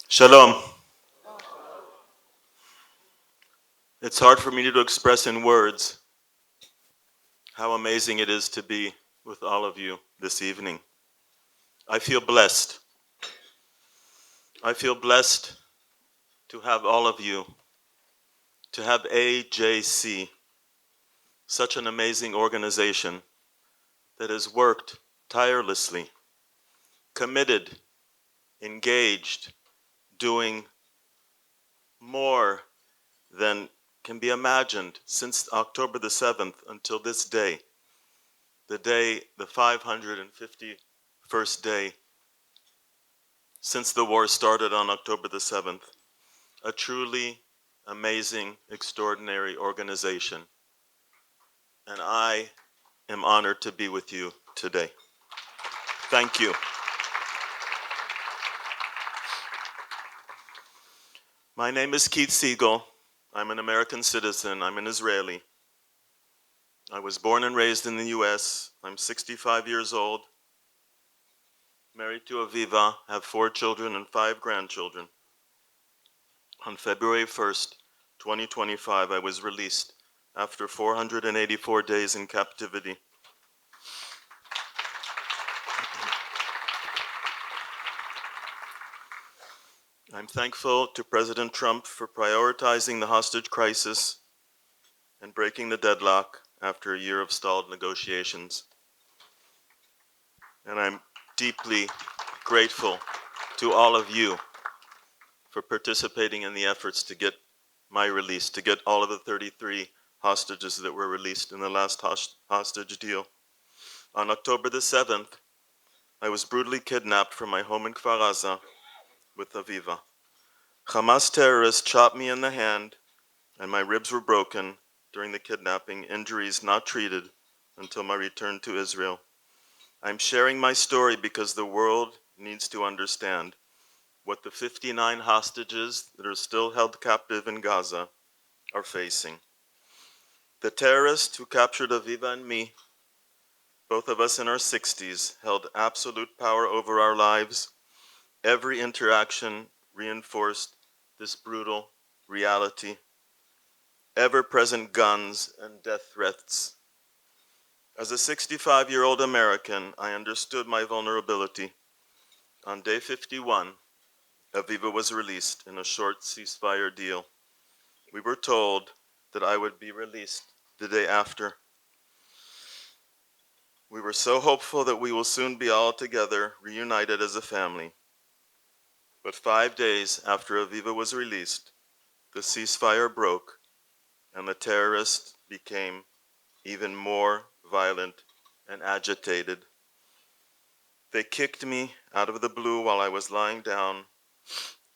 Shalom. It's hard for me to express in words how amazing it is to be with all of you this evening. I feel blessed. I feel blessed to have all of you, to have AJC, such an amazing organization that has worked tirelessly, committed, engaged, doing more than can be imagined since October the 7th until this day, the 551st day since the war started on October the 7th. A truly amazing, extraordinary organization. And I am honored to be with you today. Thank you. My name is Keith Siegel. I'm an American citizen. I'm an Israeli. I was born and raised in the US. I'm 65 years old, married to Aviva, have 4 children and 5 grandchildren. On February 1st, 2025, I was released after 484 days in captivity. I'm thankful to President Trump for prioritizing the hostage crisis and breaking the deadlock after a year of stalled negotiations. And I'm deeply grateful to all of you for participating in the efforts to get my release, to get all of the 33 hostages that were released in the last hostage deal. On October the 7th, I was brutally kidnapped from my home in Kfar Aza with Aviva. Hamas terrorists chopped me in the hand, and my ribs were broken during the kidnapping, injuries not treated until my return to Israel. I'm sharing my story because the world needs to understand what the 59 hostages that are still held captive in Gaza are facing. The terrorists who captured Aviva and me, both of us in our 60s, held absolute power over our lives. Every interaction reinforced this brutal reality. Ever-present guns and death threats. As a 65-year-old American, I understood my vulnerability. On day 51, Aviva was released in a short ceasefire deal. We were told that I would be released the day after. We were so hopeful that we will soon be all together, reunited as a family. But 5 days after Aviva was released, the ceasefire broke, and the terrorists became even more violent and agitated. They kicked me out of the blue while I was lying down.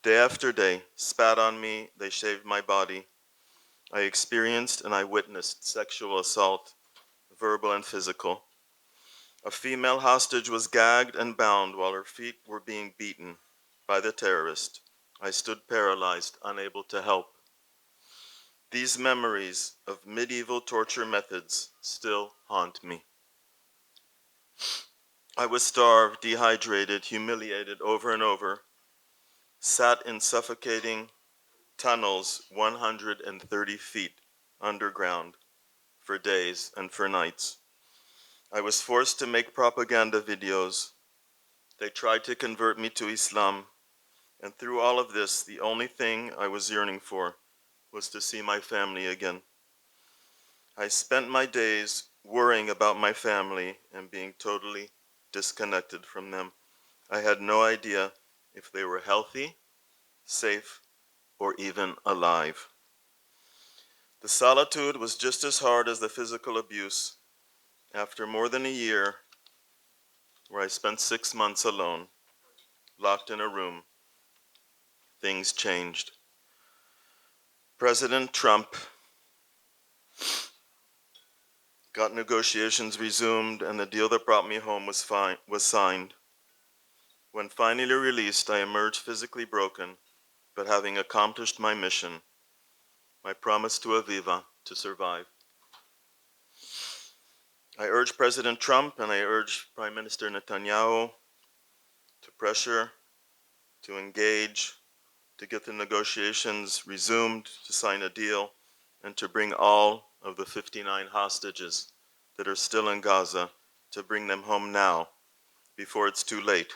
Day after day, spat on me, they shaved my body. I experienced and I witnessed sexual assault, verbal and physical. A female hostage was gagged and bound while her feet were being beaten by the terrorist. I stood paralyzed, unable to help. These memories of medieval torture methods still haunt me. I was starved, dehydrated, humiliated over and over, sat in suffocating tunnels 130 feet underground for days and for nights. I was forced to make propaganda videos. They tried to convert me to Islam, and through all of this, the only thing I was yearning for was to see my family again. I spent my days worrying about my family and being totally disconnected from them. I had no idea if they were healthy, safe, or even alive. The solitude was just as hard as the physical abuse. After more than a year, where I spent 6 months alone, locked in a room, things changed. President Trump got negotiations resumed, and the deal that brought me home was signed. When finally released, I emerged physically broken, but having accomplished my mission, my promise to Aviva to survive. I urge President Trump and I urge Prime Minister Netanyahu to pressure, to engage, to get the negotiations resumed, to sign a deal, and to bring all of the 59 hostages that are still in Gaza, to bring them home now, before it's too late.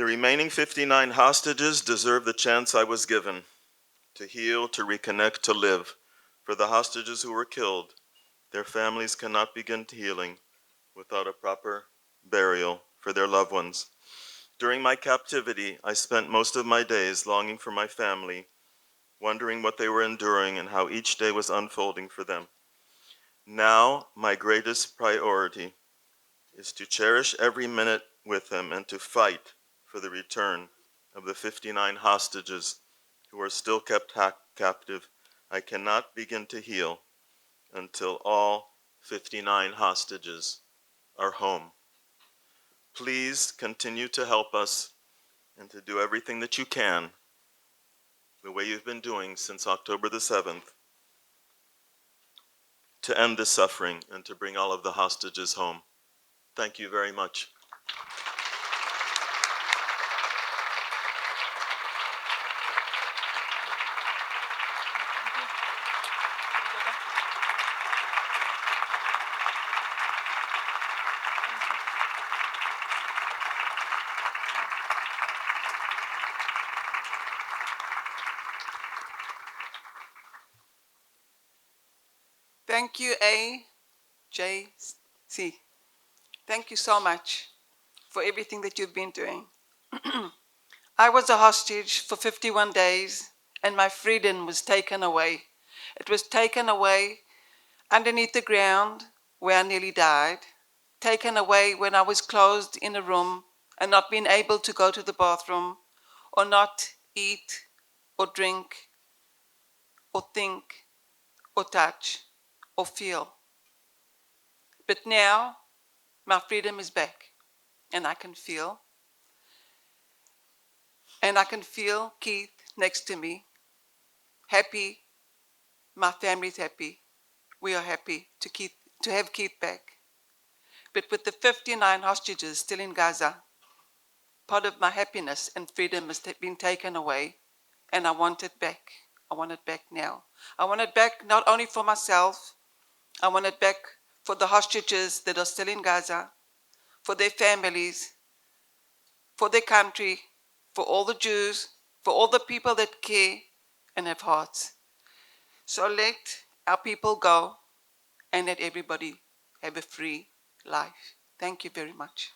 The remaining 59 hostages deserve the chance I was given to heal, to reconnect, to live. For the hostages who were killed, their families cannot begin healing without a proper burial for their loved ones. During my captivity, I spent most of my days longing for my family, wondering what they were enduring and how each day was unfolding for them. Now, my greatest priority is to cherish every minute with them and to fight for the return of the 59 hostages who are still kept captive. I cannot begin to heal until all 59 hostages are home. Please continue to help us and to do everything that you can, the way you've been doing since October the 7th, to end this suffering and to bring all of the hostages home. Thank you very much. Thank you, AJC. Thank you so much for everything that you've been doing. I was a hostage for 51 days and my freedom was taken away. It was taken away underneath the ground where I nearly died, taken away when I was closed in a room and not being able to go to the bathroom or not eat or drink or think or touch or feel. But now my freedom is back and I can feel. And I can feel Keith next to me, happy. My family's happy. We are happy to have Keith back. But with the 59 hostages still in Gaza, part of my happiness and freedom has been taken away, and I want it back. I want it back now. I want it back not only for myself, I want it back for the hostages that are still in Gaza, for their families, for their country, for all the Jews, for all the people that care and have hearts. So let our people go and let everybody have a free life. Thank you very much.